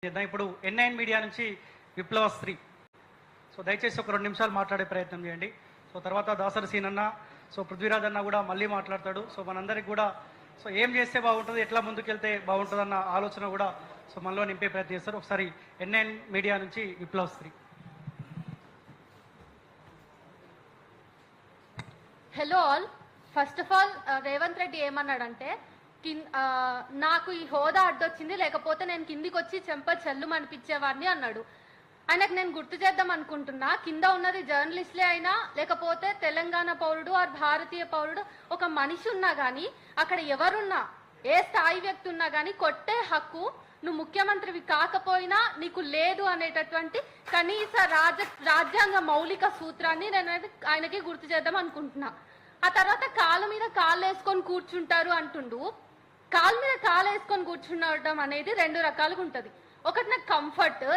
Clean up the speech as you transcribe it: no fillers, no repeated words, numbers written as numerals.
చేద్దాం. ఇప్పుడు N9 media నుంచి విప్లవశ్రీ. సో దయచేసి ఒక 2 నిమిషాలు మాట్లాడే ప్రయత్నం చేయండి. సో తర్వాత దాసరి సీనన్న, సో పృథ్వీరాజ్ అన్న కూడా మళ్ళీ మాట్లాడతాడు. సో మనందరికి కూడా సో ఏం చేస్తే బాగుంటుంది, ఎట్లా ముందుకెళ్తే బాగుంటుంది అన్న ఆలోచన కూడా సో మనలో నింపే ప్రయత్నం చేస్తారు. ఒకసారి N9 మీడియా నుంచి Viplavasri. Hello all. First of all Revanth Reddy ఏమన్నాడంటే నాకు ఈ హోదా అడ్డొచ్చింది, లేకపోతే నేను కిందికి వచ్చి చెంప చెల్లు అనిపించేవాడిని అన్నాడు. ఆయనకు నేను గుర్తు చేద్దాం అనుకుంటున్నా, కింద ఉన్నది జర్నలిస్టులే అయినా లేకపోతే తెలంగాణ పౌరుడు ఆర్ భారతీయ పౌరుడు ఒక మనిషి ఉన్నా కానీ అక్కడ ఎవరున్నా ఏ స్థాయి వ్యక్తి ఉన్నా కానీ కొట్టే హక్కు నువ్వు ముఖ్యమంత్రివి కాకపోయినా నీకు లేదు అనేటటువంటి కనీస రాజ్యాంగ మౌలిక సూత్రాన్ని నేను ఆయనకి గుర్తు చేద్దాం అనుకుంటున్నా. ఆ తర్వాత కాళ్ళ మీద కాళ్ళు వేసుకొని కూర్చుంటారు అంటుండు. కాళ్ళ మీద కాళ్ళు వేసుకొని కూర్చుండడం అనేది 2 రకాలుగా ఉంటది. ఒకటి నాకు కంఫర్ట్,